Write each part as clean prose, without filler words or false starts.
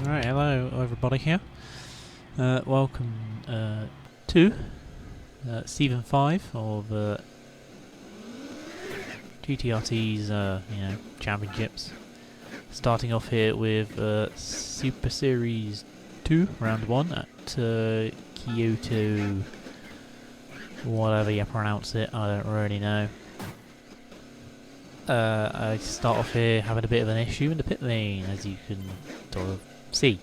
Alright, hello everybody here. Welcome to Season 5 of GTRT's championships. Starting off here with Super Series 2, Round 1 at Kyoto, whatever you pronounce it, I don't really know. I start off here having a bit of an issue in the pit lane, as you can sort of see.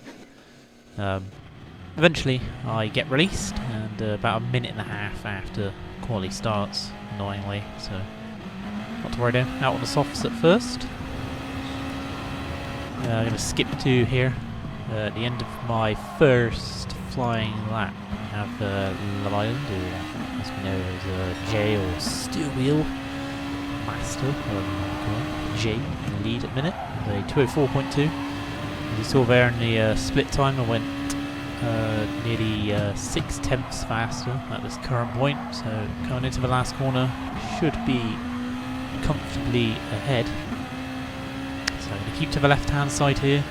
Eventually I get released, and about a minute and a half after quali starts, annoyingly, so not to worry then. Out on the softs at first. I'm going to skip to here. At the end of my first flying lap, we have Love Island, who as we know is J or Steel Wheel Master, J in the lead at the minute, with a 204.2. As you saw there in the split time, I went nearly 6/10 faster at this current point, so coming into the last corner should be comfortably ahead. So I'm going to keep to the left hand side here,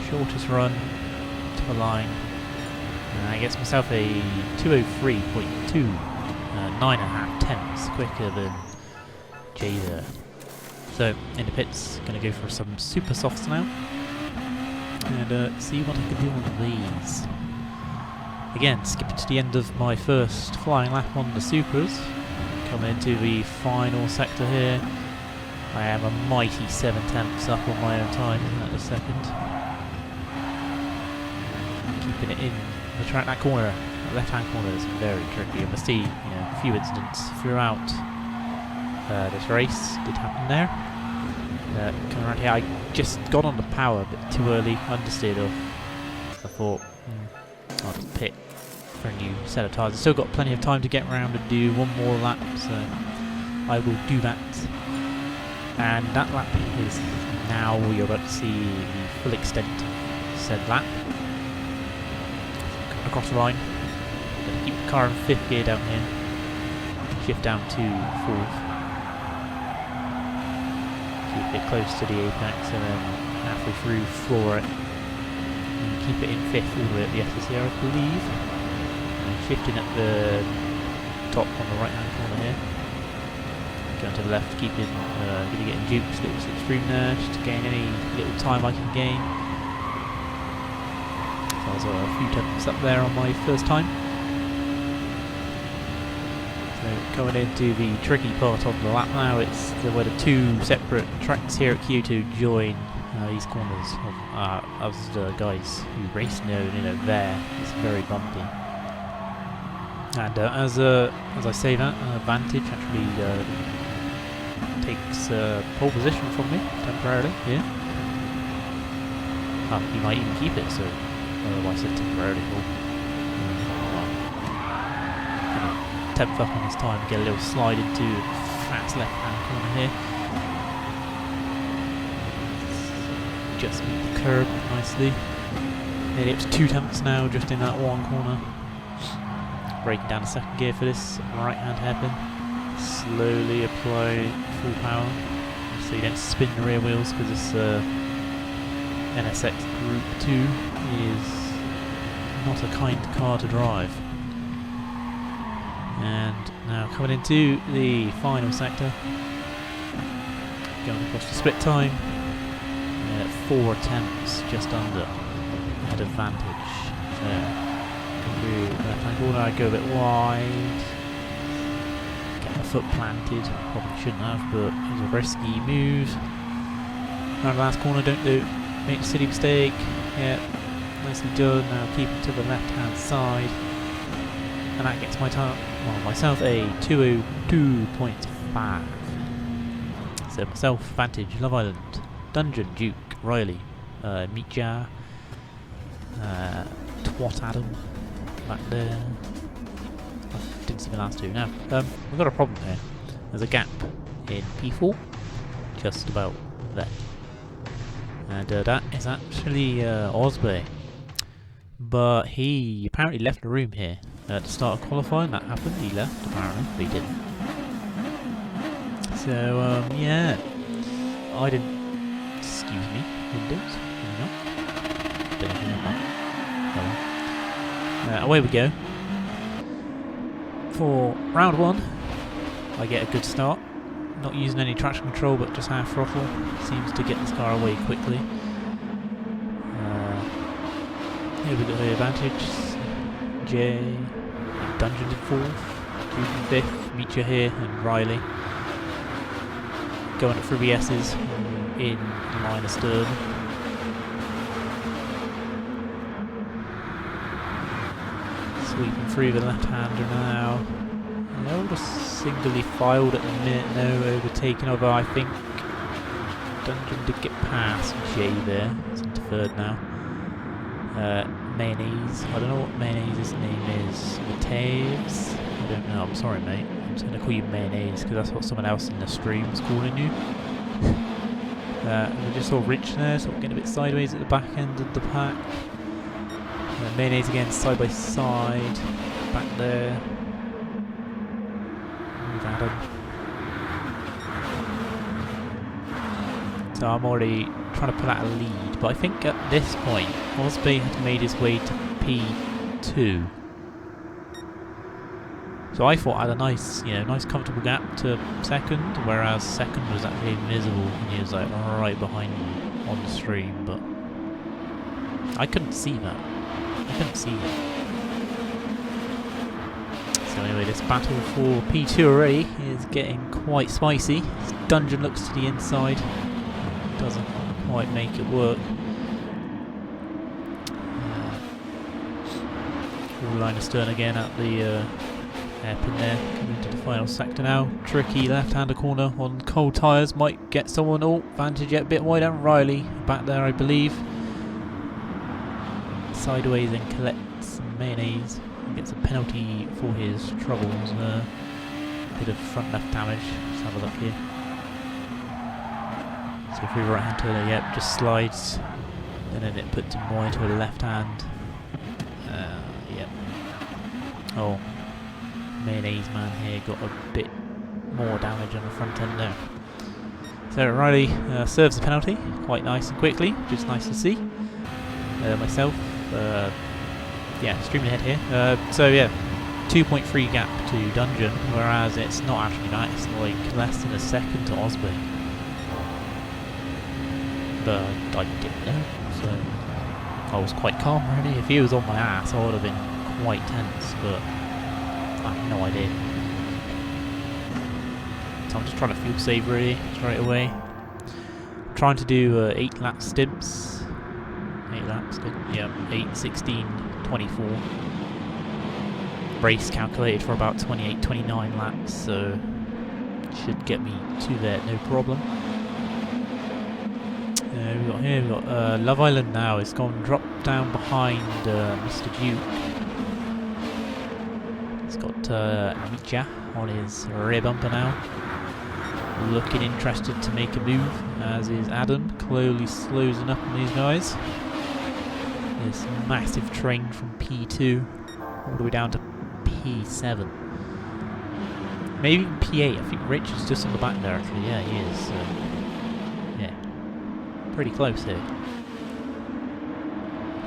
shortest run to the line, and I get myself a 203.2, 9.5 tenths quicker than J there. So in the pits, going to go for some super softs now and see what I can do on these. Again, skipping to the end of my first flying lap on the supers, coming into the final sector here. I am a mighty 7/10 up on my own time at the second. Keeping it in the track, that corner, that left hand corner is very tricky. You must see a few incidents throughout this race did happen there. Coming around here, I just got on the power a bit too early, understeered off. I thought, I'll just pit for a new set of tyres. I've still got plenty of time to get around and do one more lap, so I will do that. And that lap is now, you're about to see the full extent of said lap. Across the line. Gonna keep the car in 5th gear down here. Shift down to 4th. Keep it close to the apex and then halfway through floor it. And keep it in 5th all the way at the SS here, I believe. And shifting at the top on the right hand corner here. Going to the left, keeping really getting dupes, little slipstream there, just to gain any little time I can gain. So I was a few tenths up there on my first time. So coming into the tricky part of the lap now, it's where the two separate tracks here at Kyoto join these corners. As the guys who race know, there it's very bumpy. And as I say that, Vantage actually takes pole position from me temporarily here. He might even keep it, so I said temporarily. 10th up on this time, get a little slide into the fast left hand corner here. Just meet the curb nicely. Nearly up to 2 tenths now, just in that one corner. Breaking down the second gear for this right hand hairpin. Slowly apply full power so you don't spin the rear wheels, because this NSX Gr.2 is not a kind car to drive. And now coming into the final sector, going across the split time, 4 attempts just under at advantage. So through left hand corner, I go a bit wide, get my foot planted, probably shouldn't have, but it was a risky move. Around the last corner, don't make a silly mistake. Yeah, nicely done. Now keep it to the left hand side, and that gets myself a 202.5. So myself, Vantage, Love Island, Dungeon, Duke, Riley, Meetja, Twat Adam, back there. I didn't see the last two. Now, we've got a problem here. There's a gap in P4, just about there. And that is actually Osby. But he apparently left the room here at the start of qualifying. That happened, he left apparently, but he didn't. So, yeah. I didn't... Excuse me, Windows. Maybe not. Away we go. For round 1, I get a good start. Not using any traction control, but just half throttle. Seems to get this car away quickly. Here we got the advantage. Jay, Dungeon in 4th, Duke in 5th, Micha here, and Riley. Going up through BS's in line of stern. Sweeping through the left-hander now. No, just singly filed at the minute, no overtaking, although I think Dungeon did get past Jay there. It's into 3rd now. Mayonnaise, I don't know what Mayonnaise's name is. Mateus? I don't know, I'm sorry mate. I'm just going to call you Mayonnaise because that's what someone else in the stream is calling you. We just saw Rich there, sort of getting a bit sideways at the back end of the pack. Mayonnaise again, side by side, back there. With Adam. So I'm already trying to pull out a lead, but I think at this point, Osby had made his way to P2. So I thought I had a nice, nice comfortable gap to 2nd, whereas 2nd was actually invisible and he was like right behind me on the stream, but I couldn't see that. I couldn't see it. So anyway, this battle for P2 already is getting quite spicy. This Dungeon looks to the inside. Doesn't quite make it work. Full line of stern again at the hairpin there. Coming into the final sector now. Tricky left-hander corner on cold tyres. Might get someone. Oh, Vantage yet a bit wide and Riley back there, I believe. Sideways and collects Mayonnaise. He gets a penalty for his troubles. Bit of front left damage. Let's have a look here. So free right hand turner, yep, just slides. And then it puts him more into a left hand. Yep. Oh, Mayonnaise man here got a bit more damage on the front end there. So Riley serves the penalty quite nice and quickly, which is nice to see. Myself, streaming ahead here. So yeah, 2.3 gap to Dungeon, whereas it's not actually that, it's like less than a second to Osby. But I didn't know, so I was quite calm really. If he was on my ass, I would have been quite tense, but I have no idea. So I'm just trying to fuel save really straight away. I'm trying to do 8 lap stints. 8 laps, good. Yeah, 8, 16, 24. Race calculated for about 28, 29 laps, so should get me to there, no problem. We've got Love Island now. It's gone dropped down behind Mr. Duke. He's got Micha on his rear bumper now. Looking interested to make a move, as is Adam. Slowly slowing up on these guys. This massive train from P2 all the way down to P7. Maybe even P8. I think Rich is just on the back there actually. Yeah, he is. Yeah. Pretty close here.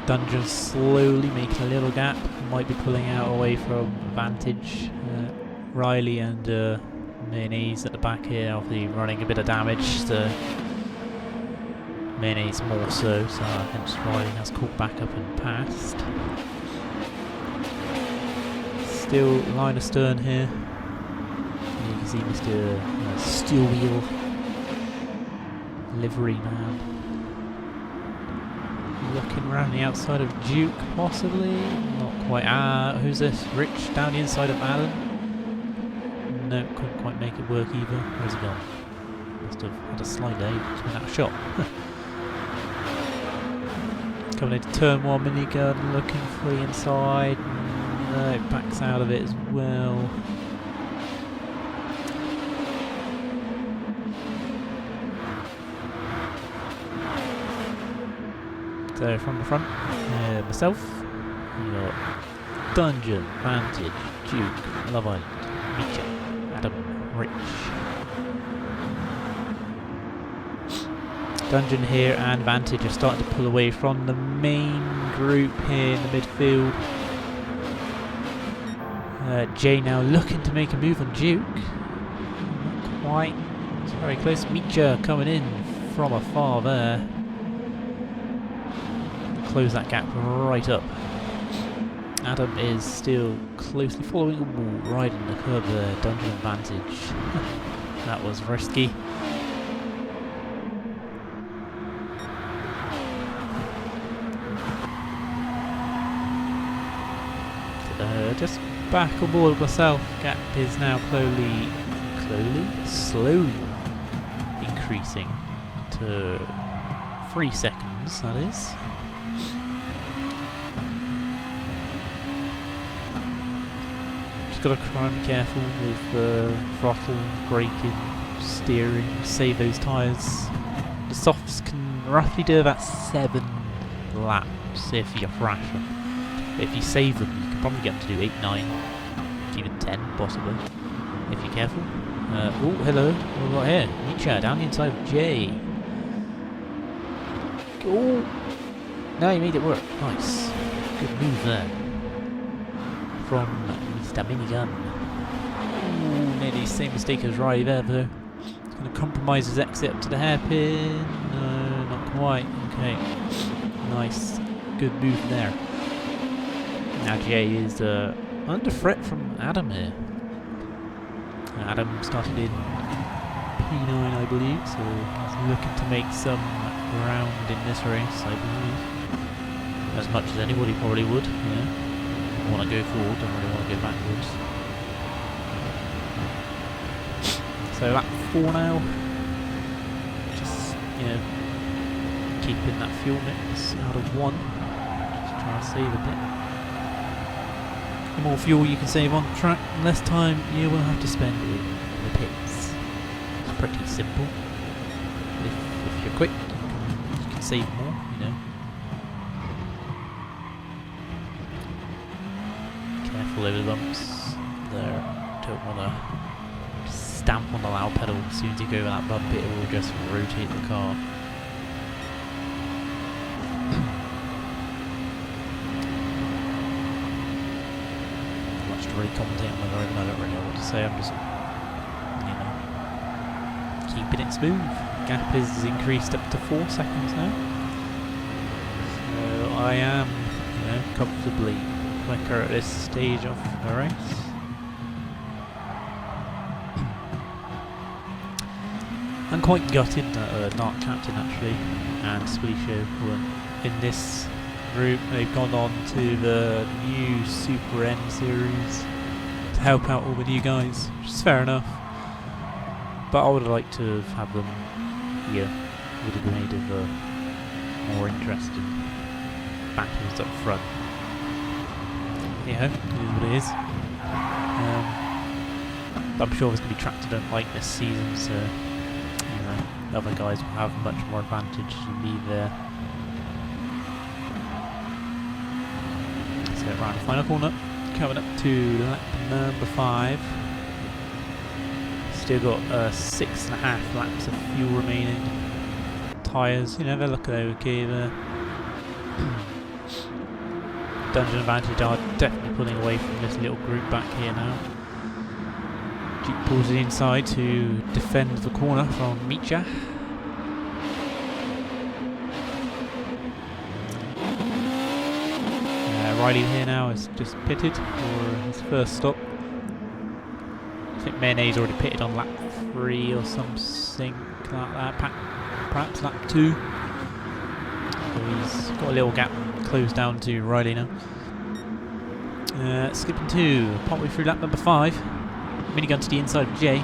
Dungeon slowly making a little gap. Might be pulling out away from Vantage. Riley and Mayonnaise at the back here, obviously running a bit of damage to Mayonnaise more so, hence Riley has caught back up and passed. Still line of stern here. You can see Mr. Steel Wheel livery man. Looking around the outside of Duke, possibly? Not quite. Who's this? Rich down the inside of Alan? No, couldn't quite make it work either. Where's he gone? Must have had a slight day. Just went out of shot. Coming into turn 1, minigun, looking for the inside. No, it backs out of it as well. So from the front, myself, we got Dungeon, Vantage, Duke, Love Island, Micha, Adam, Rich. Dungeon here and Vantage are starting to pull away from the main group here in the midfield. Jay now looking to make a move on Duke. Not quite. It's very close. Micha coming in from afar there. Close that gap right up. Adam is still closely following. Ooh, riding the curb there. Dungeon advantage. That was risky. Just back on board myself. Gap is now slowly increasing to 3 seconds, that is. Just gotta try and be careful with the throttle, braking, steering, save those tyres. The softs can roughly do about 7 laps if you thrash them. If you save them, you can probably get them to do 8, 9, even 10 possibly, if you're careful. Oh, hello, what have we got here? Micha down the inside of J. Oh, no, you made it work. Nice. Good move there. From Mr. Minigun. Ooh, nearly the same mistake as Riley there though. He's going to compromise his exit up to the hairpin. No, not quite. Okay. Nice. Good move there. Now Jay is under threat from Adam here. Adam started in P9, I believe, so he's looking to make some ground in this race, I believe. As much as anybody probably would, yeah. Want to go forward, don't really want to go backwards. So lap 4 now. Just, keeping that fuel mix out of 1. Just trying to save a bit. The more fuel you can save on the track, the less time you will have to spend in the pits. It's pretty simple. If you're quick, you can save more, Careful over the bumps. There, don't want to stamp on the loud pedal. As soon as you go over that bump, it will just rotate the car. Really commentating on my own, I don't really know what to say. I'm just, keeping it smooth. Gap is increased up to 4 seconds now. So I am, comfortably quicker at this stage of the race. I'm quite gutted that not Captain actually and Splisho were in this group. They've gone on to the new Super N series to help out all the new guys, which is fair enough. But I would have liked to have them here. Would have made it more interesting battles up front. It is what it is. I'm sure there's going to be tracks I don't like this season, so the other guys will have much more advantage than me there. Let's get around the final corner, coming up to lap number 5. Still got 6.5 laps of fuel remaining. Tyres, they're looking okay there. Dungeon advantage are definitely pulling away from this little group back here now. Jeep pulls it inside to defend the corner from Micha. Riley here now has just pitted for his first stop. I think Mayonnaise already pitted on lap 3 or something like that, perhaps lap 2. So he's got a little gap closed down to Riley now. Skipping to partway through lap number 5. Minigun to the inside of Jay.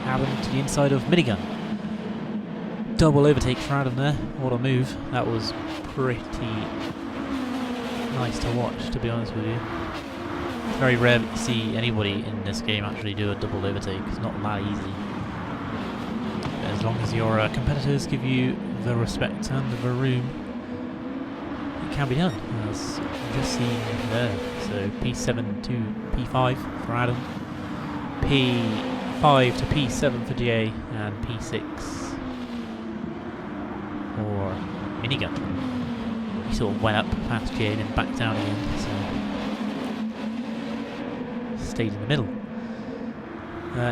Adam to the inside of Minigun. Double overtake for Adam there. What a move. That was pretty nice to watch, to be honest with you. It's very rare to see anybody in this game actually do a double overtake. It's not that easy. As long as your competitors give you the respect and the room, it can be done, as you've just seen there. So P7 to P5 for Adam, P5 to P7 for Jay, and P6 for Minigun. He sort of went up past Jay and then back down again, so stayed in the middle.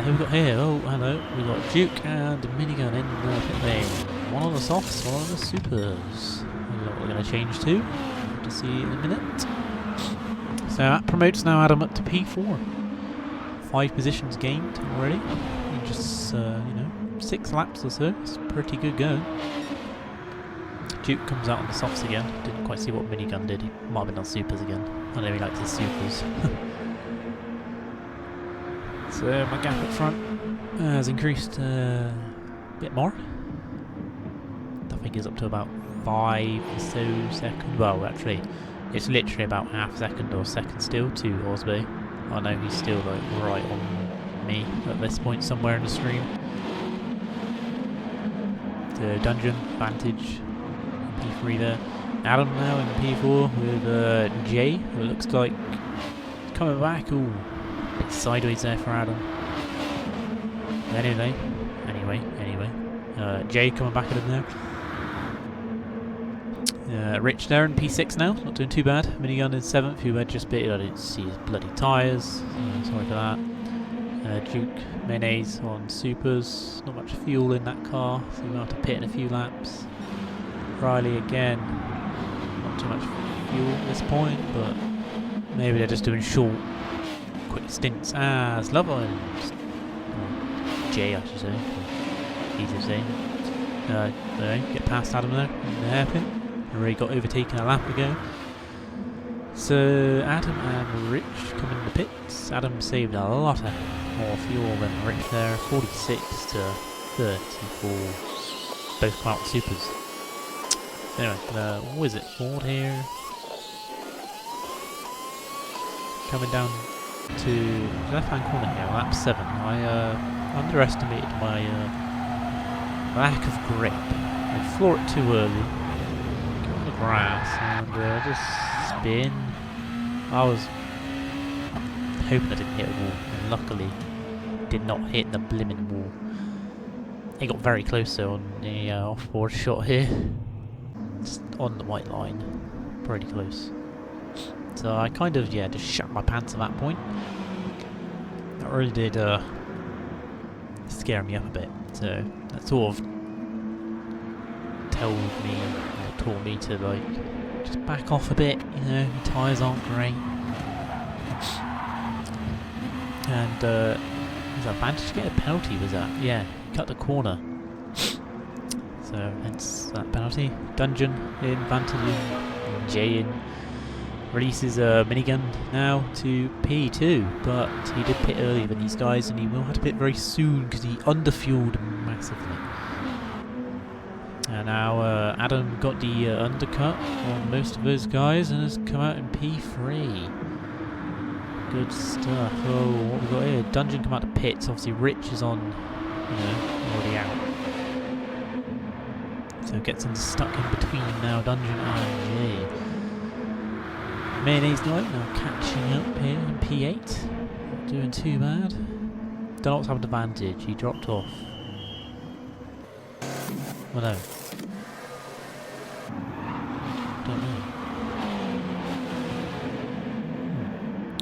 Who we got here? Oh, hello. We got Duke and Minigun in the pit lane. One on the softs, one on the supers. I don't know what we're going to change to see in a minute. So that promotes now Adam up to P4. 5 positions gained already. In just, 6 laps or so. It's pretty good going. Duke comes out on the softs again. Didn't quite see what Minigun did. He might have been on supers again. I know he likes his supers. So my gap up front has increased a bit more. I think it's up to about 5 or so seconds. Well, actually, it's literally about half second or second still to Osby. I know he's still like right on me at this point somewhere in the stream. So Dungeon, Vantage, P3 there. Adam now in P4 with Jay, who looks like coming back. Ooh, bit sideways there for Adam. Anyway, Jay coming back at him there. Rich there in P6 now, not doing too bad. Minigun in 7th, who had just bit. I didn't see his bloody tyres, sorry for that. Duke, Mayonnaise on supers, not much fuel in that car, so we'll have to pit in a few laps. Riley again, not too much fuel at this point, but maybe they're just doing short, quick stints as Love Island. Jay, I should say, easy to say. Get past Adam there in the hairpin. Already got overtaken a lap ago. So Adam and Rich come in the pits. Adam saved a lot more fuel than Rich there, 46 to 34. Both come out supers. Anyway, what is it? Ford here. Coming down to the left-hand corner here, lap 7. I underestimated my lack of grip. I floor it too early. Get on the grass and just spin. I was hoping I didn't hit a wall, and luckily did not hit the blimmin' wall. It got very close though on the off-board shot here. Just on the white line. Pretty close. So I kind of, just shat my pants at that point. That really did scare me up a bit. So that sort of taught me to like just back off a bit, the tyres aren't great. And was that Vantage to get a penalty, was that? Yeah, cut the corner. So hence that penalty. Dungeon in, Vantage in, Jay in. Releases a Minigun now to P2, but he did pit earlier than these guys and he will have to pit very soon because he underfueled massively. And now Adam got the undercut on most of those guys and has come out in P3. Good stuff. Oh, what we got here? Dungeon come out to pits. Obviously Rich is on, already out. So gets him stuck in between now, Dungeon and Jay. Mayonnaise Night now catching up here in P8. Not doing too bad. Don't know what's happened to Vantage. He dropped off. Well, no. Don't know.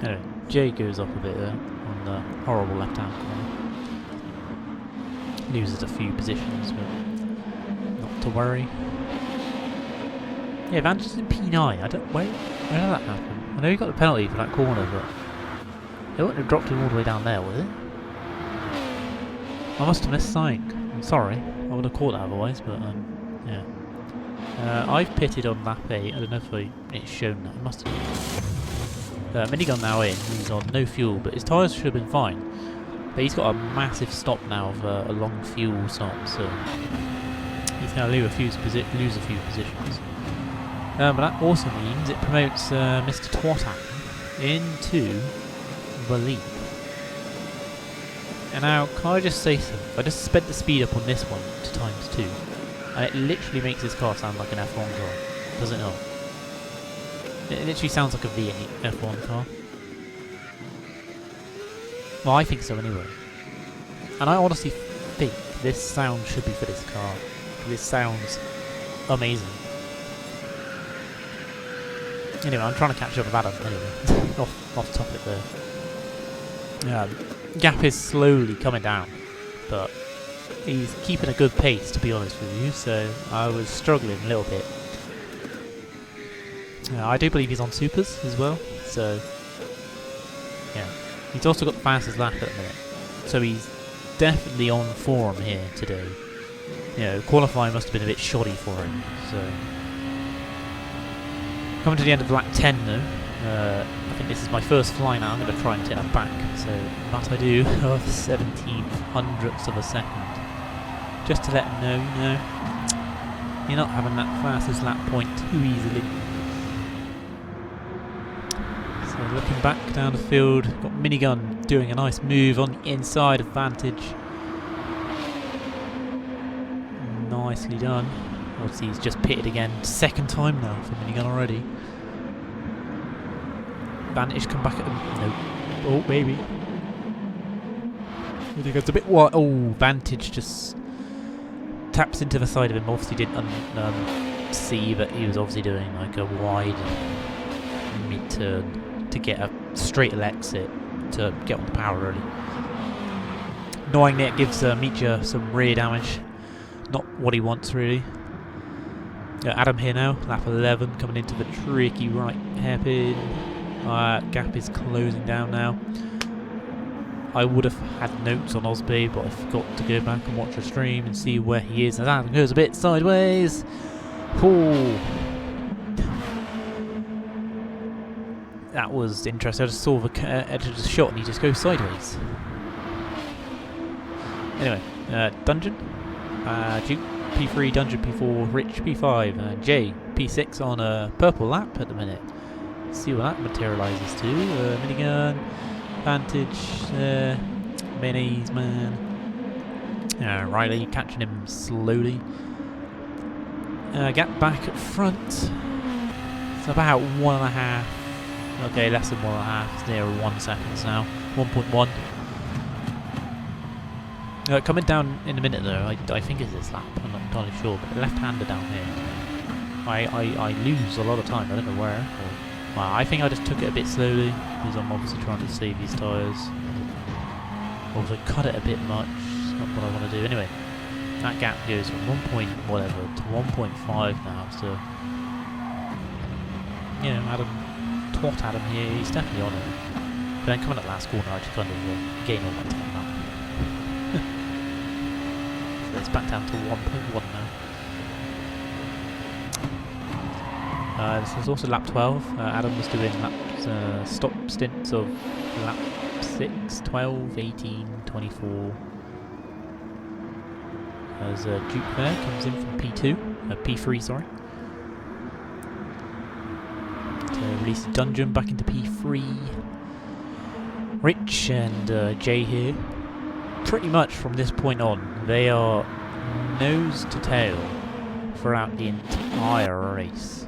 Anyway, Jay goes up a bit there on the horrible left-hand corner. Loses a few positions, but not to worry. Yeah, Vantage is in P9. I don't. Where did that happen? I know he got the penalty for that corner, but it wouldn't have dropped him all the way down there, would it? I must have missed something. I'm sorry. I would have caught that otherwise, but yeah. I've pitted on lap 8. I don't know if it's shown that. It must have. Minigun now in. He's on no fuel, but his tyres should have been fine. But he's got a massive stop now of a long fuel stop, so he's going to lose a few positions. But that also means it promotes Mr. Twatan into the lead. And now, can I just say something? I just sped the speed up on this one to ×2, and it literally makes this car sound like an F1 car, does it not? It literally sounds like a V8 F1 car. Well, I think so anyway. And I honestly think this sound should be for this car. This sounds amazing. Anyway, I'm trying to catch up with Adam anyway. off topic there. Gap is slowly coming down, but he's keeping a good pace, to be honest with you, so I was struggling a little bit. I do believe he's on supers as well, so yeah. He's also got the fastest lap at the minute, so he's definitely on form here today. You know, qualifying must have been a bit shoddy for him, so. Coming to the end of lap 10 though, I think this is my first fly now. I'm going to try and take that back, so that I do of 17 hundredths of a second. Just to let him know, you know, you're not having that fastest lap point too easily. So looking back down the field, got Minigun doing a nice move on the inside of Vantage. Nicely done. Obviously he's just pitted again, second time now for Minigun already. Vantage come back at him. Nope. Oh, maybe. I think it's a bit wide. Oh, Vantage just taps into the side of him. Obviously didn't see that he was obviously doing like a wide mid-turn to get a straighter exit to get on the power early. Annoyingly, it gives Micha some rear damage. Not what he wants really. Adam here now, lap 11, coming into the tricky right hairpin. Gap is closing down now. I would have had notes on Osby, but I forgot to go back and watch the stream and see where he is. As Adam goes a bit sideways. Ooh. That was interesting. I just saw the edge of the shot and he just goes sideways. Anyway, Dungeon, Duke, P3, Dungeon, P4, Rich, P5, Jay, P6 on a purple lap at the minute. See what that materialises to. Minigun, Vantage, Minis, man. Riley catching him slowly. Gap back at front. It's about 1.5. Okay, less than 1.5. It's near 1 seconds now. 1.1. Coming down in a minute though, I think it's this lap, I'm not entirely sure, but the left-hander down here, I lose a lot of time, I don't know where. Well, I think I just took it a bit slowly, because I'm obviously trying to save these tyres. Also cut it a bit much, it's not what I want to do. Anyway, that gap goes from 1 point whatever to 1.5 now, so, you know, Adam here, he's definitely on it. But then coming at the last corner, I just kind of gain all my time back. It's back down to 1.1 now. This is also lap 12. Adam was doing stop stints of lap 6, 12, 18, 24. As Duke there comes in from P3, sorry. To release Dungeon back into P3. Rich and Jay here. Pretty much from this point on, they are nose to tail throughout the entire race.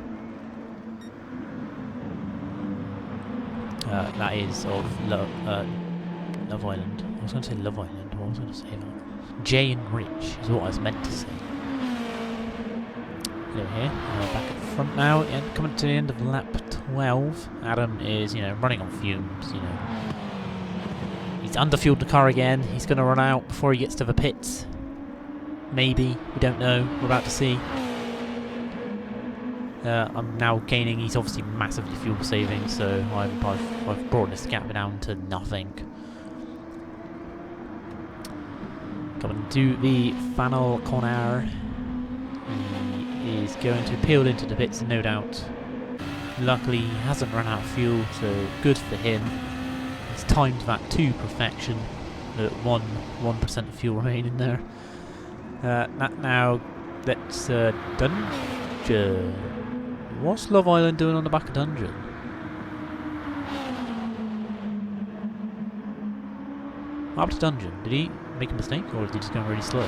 That is of Love Island. I was going to say Love Island, what was I going to say that? Jay and Rich is what I was meant to say. Over here, back at the front now, and coming to the end of lap 12. Adam is, you know, running on fumes, you know. He's underfueled the car again. He's going to run out before he gets to the pits. Maybe. We don't know. We're about to see. I'm now gaining. He's obviously massively fuel saving, so I've brought this gap down to nothing. Coming to the final corner. He is going to peel into the pits, no doubt. Luckily, he hasn't run out of fuel, so good for him. He's timed that to perfection. 1% of fuel remaining there. That now, let's Dungeon. What's Love Island doing on the back of Dungeon? Up to Dungeon. Did he make a mistake, or is he just going really slow?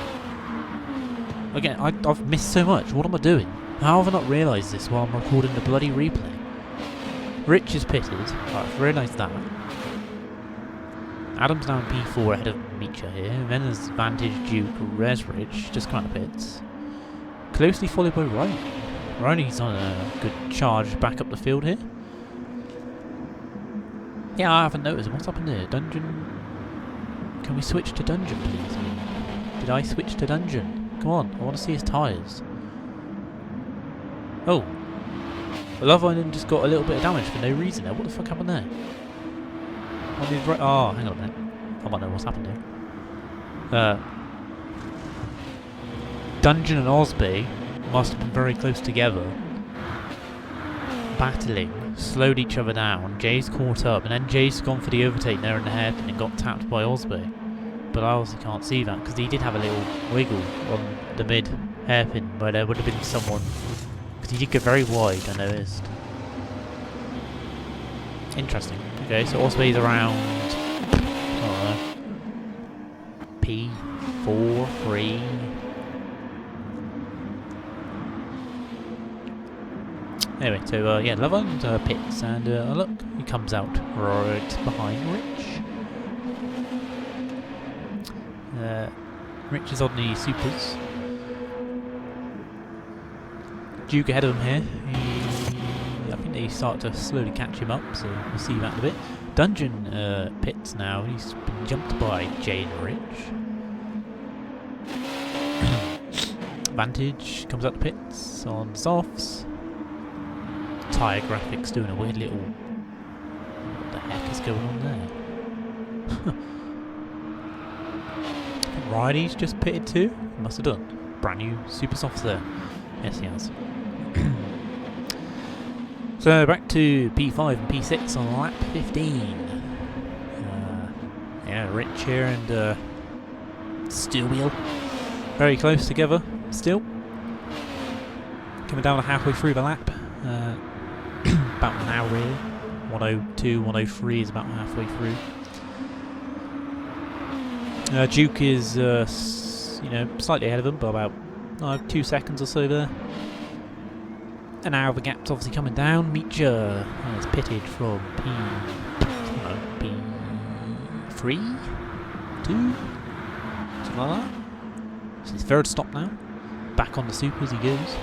Again, I've missed so much. What am I doing? How have I not realised this while I'm recording the bloody replay? Rich is pitted. I've realised that. Adam's now in P4 ahead of Micha here. And then there's Vantage, Duke, Resrich just come out of pits. Closely followed by Riley. Riley's on a good charge back up the field here. Yeah, I haven't noticed. What's happened here? Dungeon Can we switch to dungeon, please? Did I switch to dungeon? Come on, I want to see his tyres. Oh. The Love Island just got a little bit of damage for no reason there. What the fuck happened there? On his right. Oh, hang on a minute. I might know what's happened here. Dungeon and Osby must have been very close together, battling, slowed each other down. Jay's caught up, and then Jay's gone for the overtake there in the hairpin and got tapped by Osby. But I obviously can't see that because he did have a little wiggle on the mid hairpin where there would have been someone, because he did go very wide, I noticed. Interesting. Okay, so Osby's around P4, 3. Anyway, so yeah, Love Island pits, and look, he comes out right behind Rich. Rich is on the supers. Duke ahead of him here. I think they start to slowly catch him up, so we'll see that in a bit. Dungeon pits now. He's been jumped by Jay and Rich. Vantage comes out the pits on softs. Tyre graphics doing a weird little... What the heck is going on there? Riley's just pitted too? He must have done. Brand new super softs there. Yes, he has. So back to P5 and P6 on lap 15. Yeah, Rich here and Steel Wheel. Very close together still. Coming down halfway through the lap. About now really. 102, 103 is about halfway through. Duke is slightly ahead of him by about 2 seconds or so there. And now the gap's obviously coming down. Micha is pitted from P3, 2, something like that. It's his third stop now. Back on the supers he goes.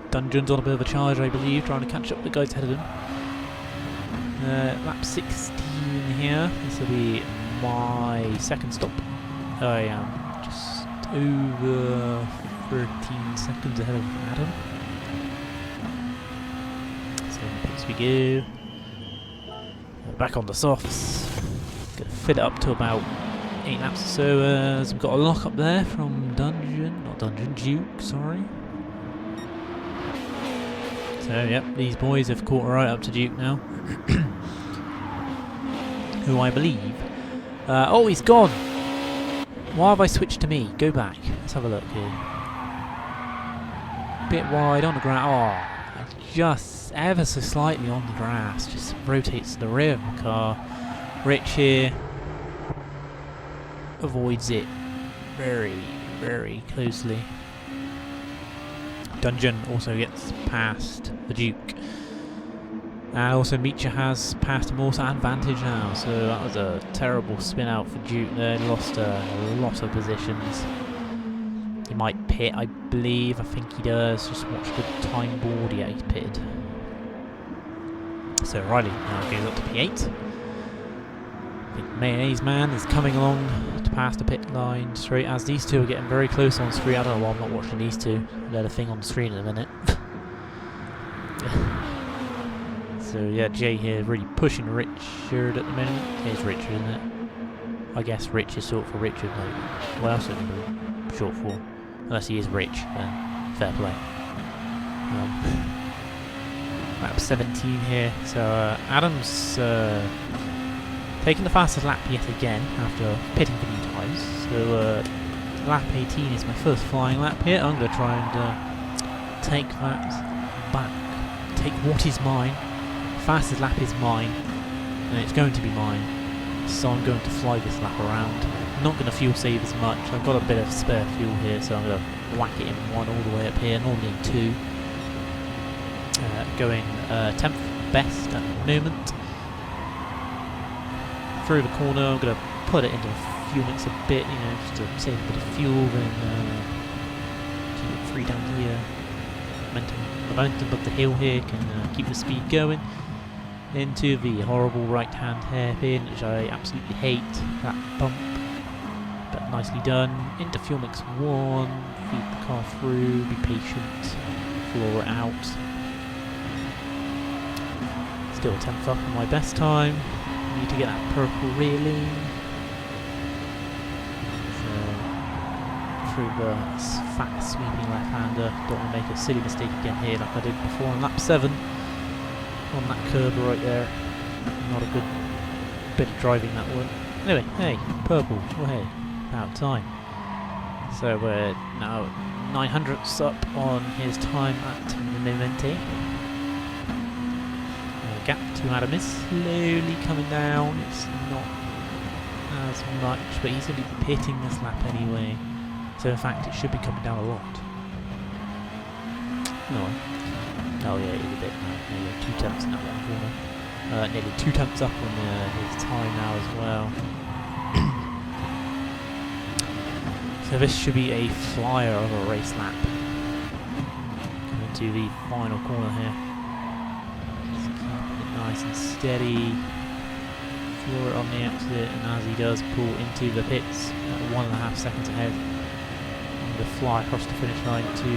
Dungeon's on a bit of a charge, I believe, trying to catch up with the guys ahead of him. Lap 16 here. This will be my second stop. I am just over 13 seconds ahead of Adam. So pits we go. Back on the softs. Gonna fit it up to about 8 laps or so. So we've got a lock up there from Duke, sorry. So yep, these boys have caught right up to Duke now. Who I believe. Oh, he's gone! Why have I switched to me? Go back. Let's have a look here. Bit wide on the grass. Oh, just ever so slightly on the grass. Just rotates to the rear of the car. Rich here avoids it very, very closely. Dungeon also gets past the Duke. And also Micha has passed him also, and Vantage now. So that was a terrible spin out for Duke there. Lost a lot of positions. He might pit, I believe. I think he does. Just watch the time board. Yeah, he's pitted. So Riley now goes up to P8. I think Mayonnaise Man is coming along to pass the pit line straight as these two are getting very close on screen. I don't know why I'm not watching these two. They're the thing on the screen in a minute. So yeah, Jay here really pushing Richard at the minute. Here's Richard, isn't it? I guess Rich is short for Richard. Like, what else is it short for? Unless he is rich, then fair play. Lap 17 here. So Adam's taking the fastest lap yet again after pitting for new tyres. So lap 18 is my first flying lap here. I'm going to try and take that back. Take what is mine. Fastest lap is mine, and it's going to be mine, so I'm going to fly this lap around. I'm not going to fuel save as much. I've got a bit of spare fuel here, so I'm going to whack it in one all the way up here, normally in 2. Going 10th best at the moment. Through the corner, I'm going to put it into the fuel mix a bit, just to save a bit of fuel, and keep it free down here. Momentum up the hill here can keep the speed going. into the horrible right-hand hairpin, which I absolutely hate. That bump, but nicely done. Into fuel mix 1, feed the car through, be patient, floor it out. Still a 10th up on my best time. Need to get that purple railing. So, through the fat sweeping left-hander. Don't want to make a silly mistake again here like I did before on lap 7. On that curb right there. Not a good bit of driving that one. Anyway, hey, purple. Oh hey, about time. So we're now 900ths up on his time at Momente. Gap to Adam is slowly coming down. It's not as much, but he's going to be pitting this lap anyway. So in fact, it should be coming down a lot. No. Oh yeah, it is a bit now. Nearly 2 tenths in that one corner. Nearly 2 tenths up on his time now as well. So this should be a flyer of a race lap. Coming to the final corner here. Just keep it nice and steady. Floor it on the exit, and as he does, pull into the pits at 1.5 seconds ahead. To fly across the finish line to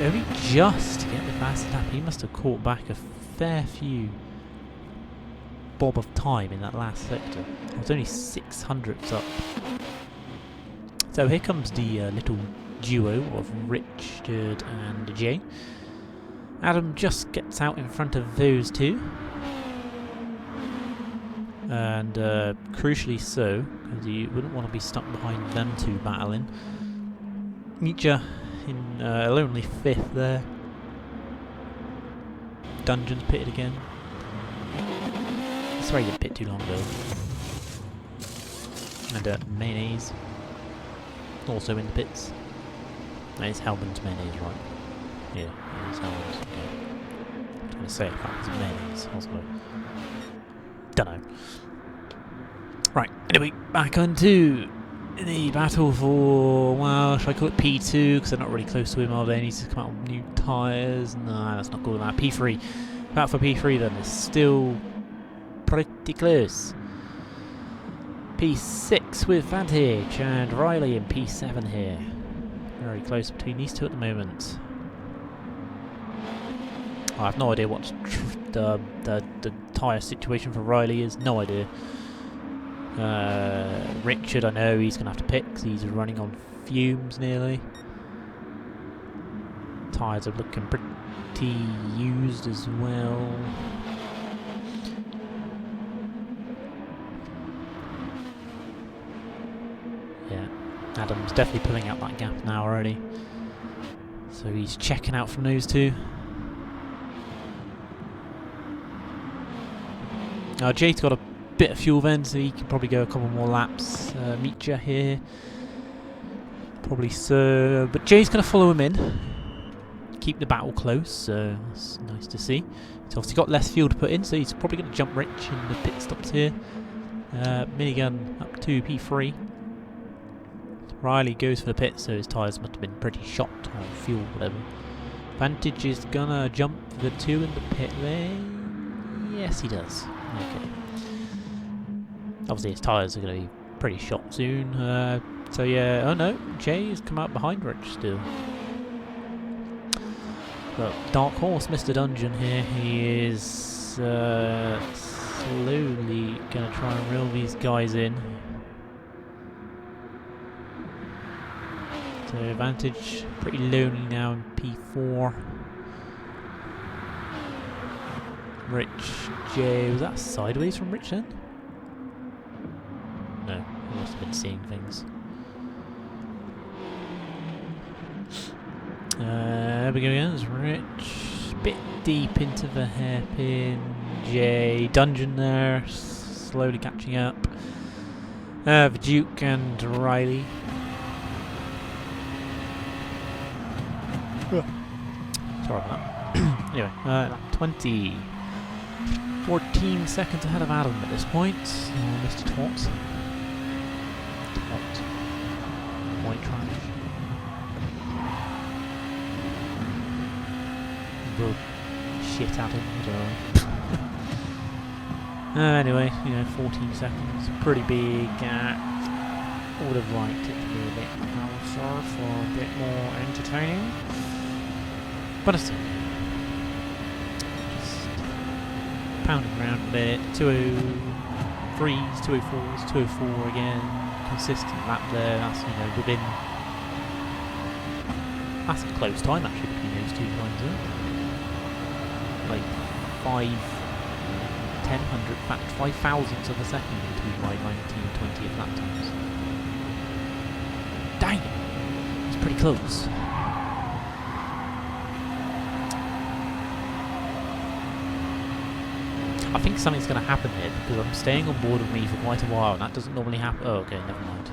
only just to get the fastest lap. He must have caught back a fair few bob of time in that last sector. It was only 600ths up. So here comes the little duo of Richard and Jay. Adam just gets out in front of those two. And crucially so, because you wouldn't want to be stuck behind them two battling. Nietzsche in lonely 5th there. Dungeon's pitted again. Sorry, he didn't pit too long ago. And Mayonnaise also in the pits. No, it's Hellman's Mayonnaise, right? Yeah, it's Hellman's. Okay. I was going to say, in fact, it's Mayonnaise also. Dunno. Right, anyway, back onto the battle for, well, should I call it P2, because they're not really close to him, are they? He needs to come out with new tyres. No, that's not good enough. P3. Battle for P3 then is still pretty close. P6 with Vantage and Riley in P7 here. Very close between these two at the moment. I have no idea what the tyre situation for Riley is. No idea. Richard, I know he's going to have to pit because he's running on fumes nearly. Tyres are looking pretty used as well. Yeah, Adam's definitely pulling out that gap now already. So he's checking out from those two. Jade's got a bit of fuel then, so he can probably go a couple more laps. Mitja here, probably so, but Jay's going to follow him in, keep the battle close, so that's nice to see. He's obviously got less fuel to put in, so he's probably going to jump Rich in the pit stops here. Minigun up to P3. Riley goes for the pit, so his tyres must have been pretty shot, or fuel, whatever. Vantage is going to jump the 2 in the pit lane. Yes, he does. Okay. Obviously his tyres are going to be pretty shot soon. So yeah, oh no, Jay has come out behind Rich still. But Dark Horse, Mr. Dungeon here, he is slowly going to try and reel these guys in. So Vantage pretty lonely now in P4. Rich, Jay, was that sideways from Rich then? No, he must have been seeing things. There we go again, it's Rich, bit deep into the hairpin. Jay, Dungeon there, slowly catching up. The Duke and Riley. Sorry about that. Anyway, 20. 14 seconds ahead of Adam at this point. Mr. Tot. White trash. Shit Adam. Anyway, you know, 14 seconds, pretty big gap. Would have liked it to be a bit closer for a bit more entertaining. But it's just pounding around a bit. 203s, 204s, 204 again. Consistent lap there. That's, you know, within. That's a close time actually between those two times. Like 5 thousandths of a second between my 19 and 20th lap times. Dang it! It's pretty close. I think something's going to happen here because I'm staying on board with me for quite a while and that doesn't normally happen. Oh, okay, never mind.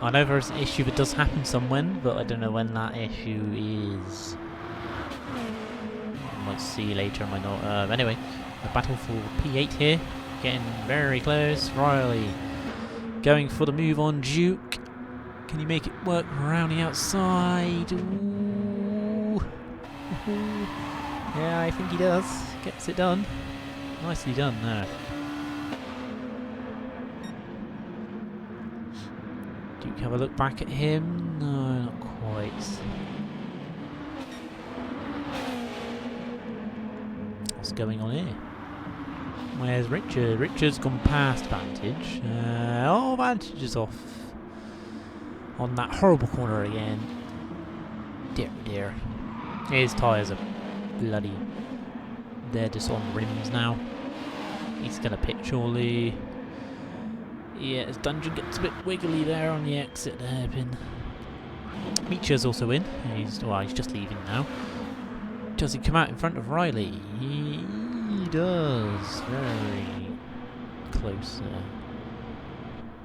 I know there's an issue that does happen somewhere, but I don't know when that issue is. I might see later, I might not. Anyway, the battle for P8 here, getting very close. Riley going for the move on Duke. Can you make it work around the outside? Ooh. Yeah, I think he does. Gets it done. Nicely done there. Duke, have a look back at him. No, not quite. What's going on here? Where's Richard? Richard's gone past Vantage. Oh, Vantage is off. On that horrible corner again. Dear, dear. His tyres are bloody. They're just on rims now. He's going to pit surely. Yeah, his dungeon gets a bit wiggly there on the exit hairpin. Micha's also in. He's just leaving now. Does he come out in front of Riley? He does. Very close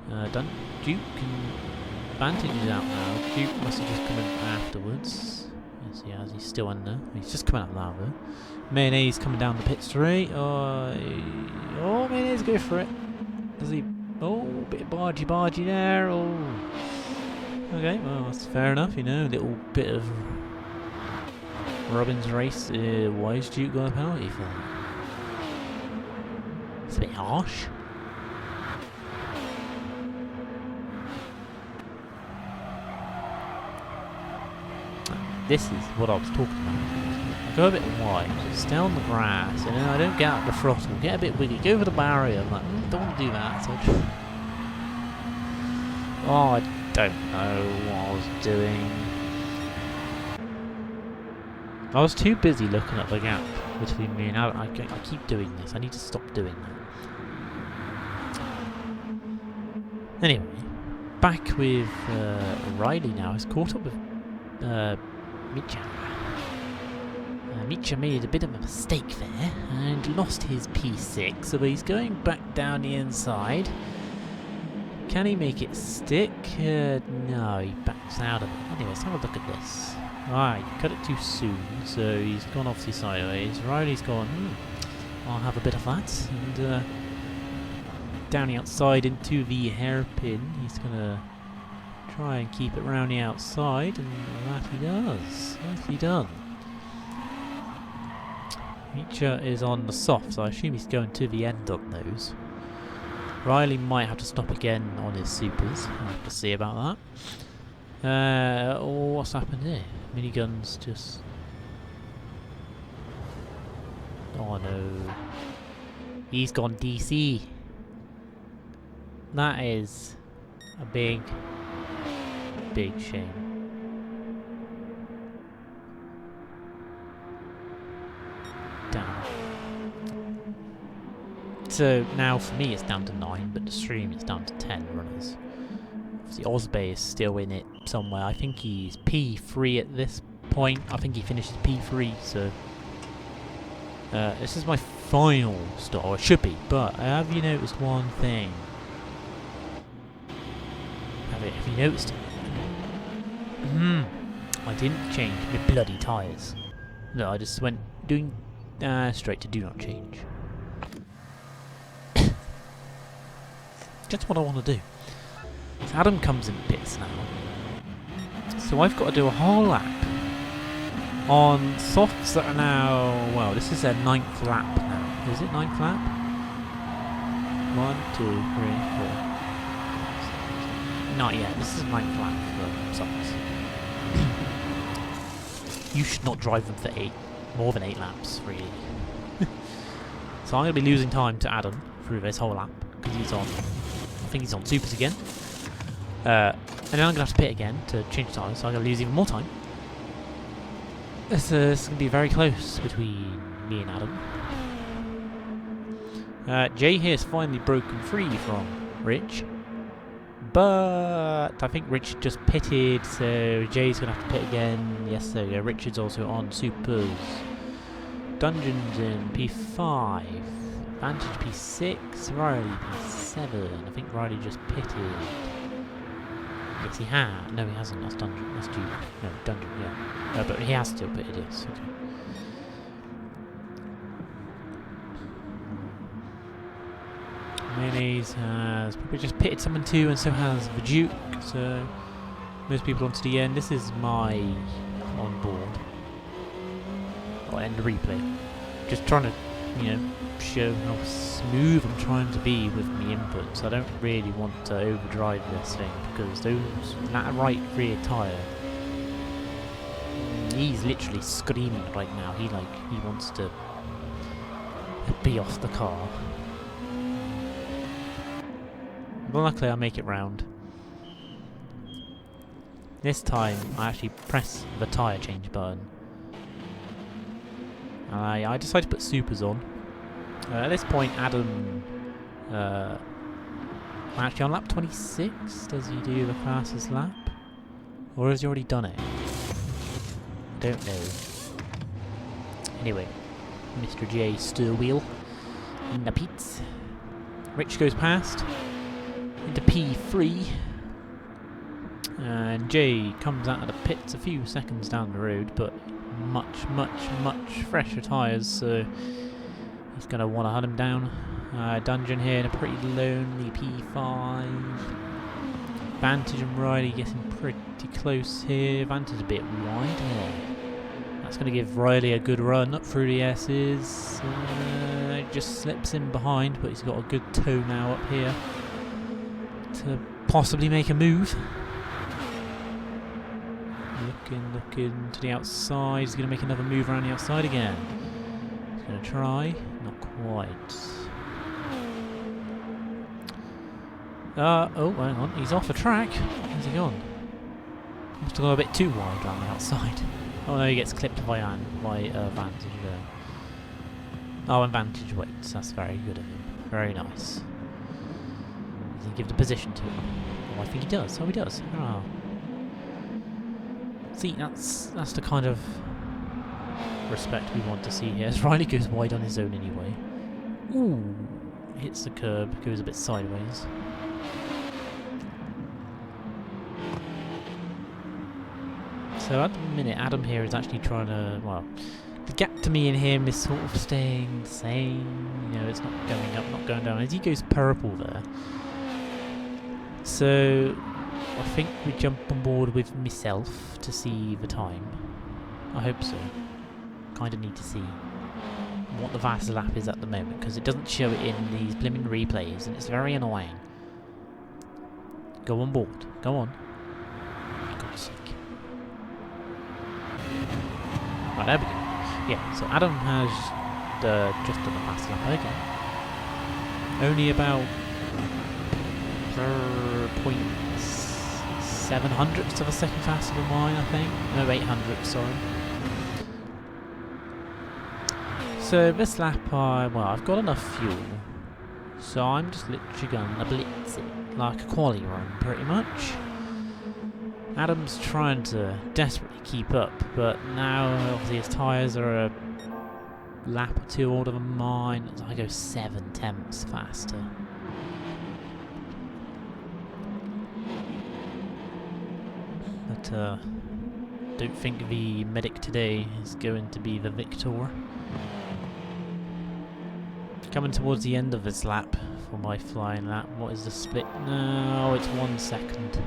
there. Done. Duke and Vantage is out now. Duke must have just come in afterwards. Yes, he has. He's still under. He's just come out of lava. Mayonnaise coming down the pit straight. Oh, Mayonnaise, go for it. Does he? Oh, bit of bargy there. Oh. Okay, well, that's fair enough, you know. A little bit of Robin's race. Why is Duke got a penalty for? It's a bit harsh. This is what I was talking about. Go a bit wide, just stay on the grass, and then I don't get out the throttle, get a bit wiggly, go over the barrier. I'm like, don't want to do that. So I don't know what I was doing. I was too busy looking at the gap between me and I keep doing this. I need to stop doing that. Anyway, back with Riley now. He's caught up with Micha. Micha made a bit of a mistake there and lost his P6, so he's going back down the inside. Can he make it stick? No, he backs out of it. Anyway, let's have a look at this. Right, cut it too soon, so he's gone obviously sideways. Riley's gone, I'll have a bit of that, and down the outside into the hairpin. He's going to try and keep it round the outside, and that he does. Nicely done. Micha is on the soft, so I assume he's going to the end on those. Riley might have to stop again on his supers. I'll have to see about that. What's happened here? Minigun's just... Oh no. He's gone DC. That is a big shame. Down. So now for me it's down to 9, but the stream is down to 10 runners. Obviously Osbey is still in it somewhere. I think he's P3 at this point. I think he finished P3, so this is my final stop. It should be, but have you noticed one thing? Have you noticed it? I didn't change my bloody tyres. No, I just went doing straight to do not change. That's what I want to do. So Adam comes in pits now. So I've got to do a whole lap On softs that are now, well, this is their 9th lap now. Is it 9th lap? 1, 2, 3, 4. Not yet. This is 9th lap for softs. You should not drive them for more than 8 laps, really. So I'm going to be losing time to Adam through this whole lap because he's on. I think he's on supers again. And then I'm going to have to pit again to change tyres, so I'm going to lose even more time. This is going to be very close between me and Adam. Jay here has finally broken free from Rich. But I think Rich just pitted, so Jay's going to have to pit again. Yes, there we go. Richard's also on supers. Dungeons in P5. Vantage P6. Riley P7. I think Riley just pitted. Yes, he had. No, he hasn't. That's Dungeon. That's Duke. No, Dungeon, yeah. But he has still pitted, yes. Okay. Mayonnaise has probably just pitted someone too, and so has the Duke. So most people onto the end. This is my onboard. I'll end the replay. Just trying to, you know, show how smooth I'm trying to be with my inputs. I don't really want to overdrive this thing because that right rear tyre, he's literally screaming right now. He wants to be off the car. But luckily I make it round. This time I actually press the tyre change button. I decided to put supers on. At this point Adam, actually on lap 26, does he do the fastest lap? Or has he already done it? I don't know. Anyway, Mr. J steer wheel in the pits. Rich goes past into P3. And Jay comes out of the pits a few seconds down the road, but much fresher tyres, so he's going to want to hunt him down. Dungeon here in a pretty lonely P5. Vantage and Riley getting pretty close here. Vantage a bit wide here. That's going to give Riley a good run up through the S's. Just slips in behind, but he's got a good toe now up here to possibly make a move. Looking to the outside. He's going to make another move around the outside again. He's going to try. Not quite. Oh, hang on. He's off the track. Where's he gone? Must have gone a bit too wide around the outside. Oh no, he gets clipped by Vantage there. Oh, and Vantage waits. That's very good of him. Very nice. Does he give the position to him? Oh, I think he does. Oh, he does. Oh. See, that's the kind of respect we want to see here. As Riley goes wide on his own anyway. Ooh, hits the curb, goes a bit sideways. So at the minute, Adam here is actually trying to, well, the gap to me and him is sort of staying the same. You know, it's not going up, not going down. As he goes purple there. So I think we jump on board with myself to see the time. I hope so. Kind of need to see what the fastest lap is at the moment, because it doesn't show it in these blimmin' replays, and it's very annoying. Go on board. Go on. For God's sake. Right, there we go. Yeah, so Adam has just done the fastest lap again. Only about 0.7 of a second faster than mine, I think. No, 800, sorry. So this lap, well, I've got enough fuel, so I'm just literally going to blitz it like a quali run, pretty much. Adam's trying to desperately keep up, but now obviously his tyres are a lap or two older than mine. I go 7 tenths faster. But don't think the medic today is going to be the victor. Coming towards the end of this lap for my flying lap. What is the split? No, it's 1 second.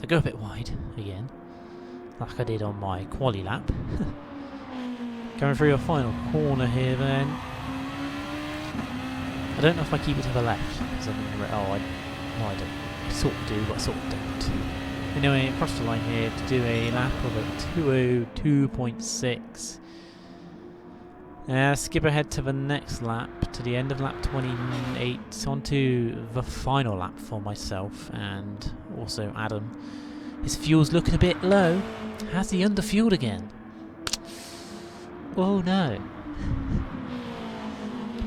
I go a bit wide again, like I did on my quali lap. Going through your final corner here then. I don't know if I keep it to the left, because I don't. I sort of do, but I sort of don't. Anyway, across the line here to do a lap of a 2:02.6. Skip ahead to the next lap, to the end of lap 28, onto the final lap for myself and also Adam. His fuel's looking a bit low. Has he underfueled again? Oh no.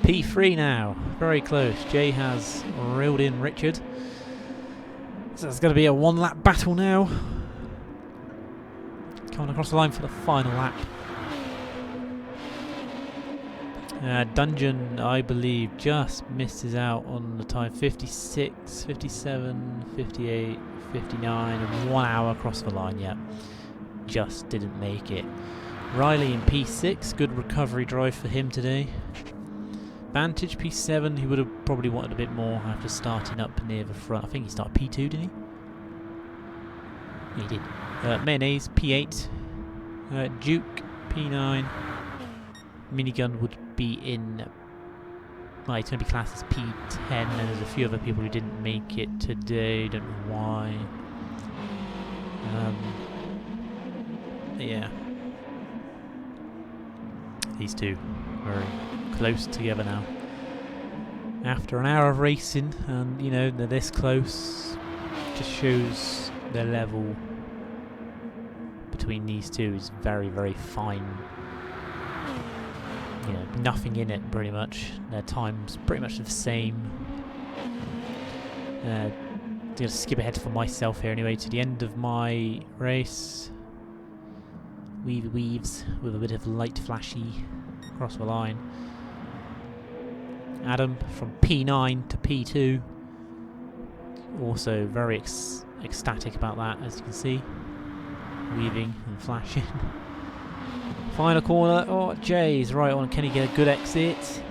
P3 now, very close. Jay has reeled in Richard. So it's going to be a one-lap battle now. Coming across the line for the final lap. Dungeon, I believe, just misses out on the time. 56, 57, 58, 59, and 1 hour across the line, yep. Just didn't make it. Riley in P6, good recovery drive for him today. Vantage P7, he would have probably wanted a bit more after starting up near the front. I think he started P2, didn't he? Yeah, he did. Mayonnaise P8, Duke P9. Minigun would be in, well, it's going to be classed as P10, and there's a few other people who didn't make it today, don't know why. Yeah. These two very close together now. After an hour of racing, and you know, they're this close, just shows the level between these two is very, very fine. You know, nothing in it pretty much. Their time's pretty much the same. Gonna skip ahead for myself here anyway to the end of my race. Weaves with a bit of light flashy across the line. Adam from P9 to P2. Also very ecstatic about that, as you can see. Weaving and flashing. Final corner. Oh, Jay's right on. Can he get a good exit?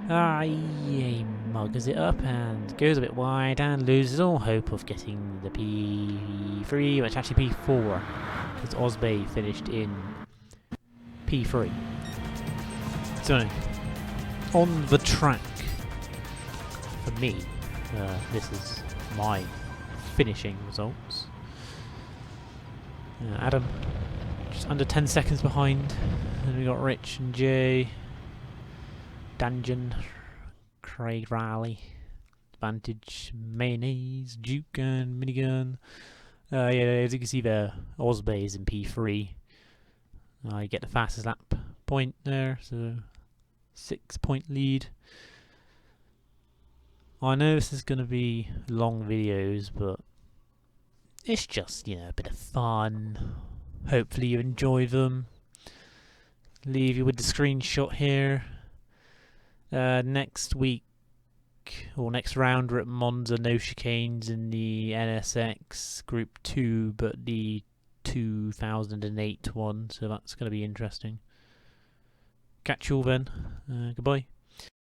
Ah, he muggers it up and goes a bit wide and loses all hope of getting the P3, which actually P4, because Osbey finished in P3. So, on the track, for me, this is my finishing results. Adam, just under 10 seconds behind. Then we got Rich and Jay, Dungeon, Craig Riley, Vantage, Mayonnaise, Duke and Minigun. Yeah, as you can see there, Osbey is in P3. I get the fastest lap point there, so 6-point lead. I know this is going to be long videos, but it's just, you know, a bit of fun. Hopefully you enjoy them. Leave you with the screenshot here. Next week, or next round, we're at Monza, no chicanes in the NSX Gr.2, but the 2008 one, so that's going to be interesting. Catch you all then. Goodbye.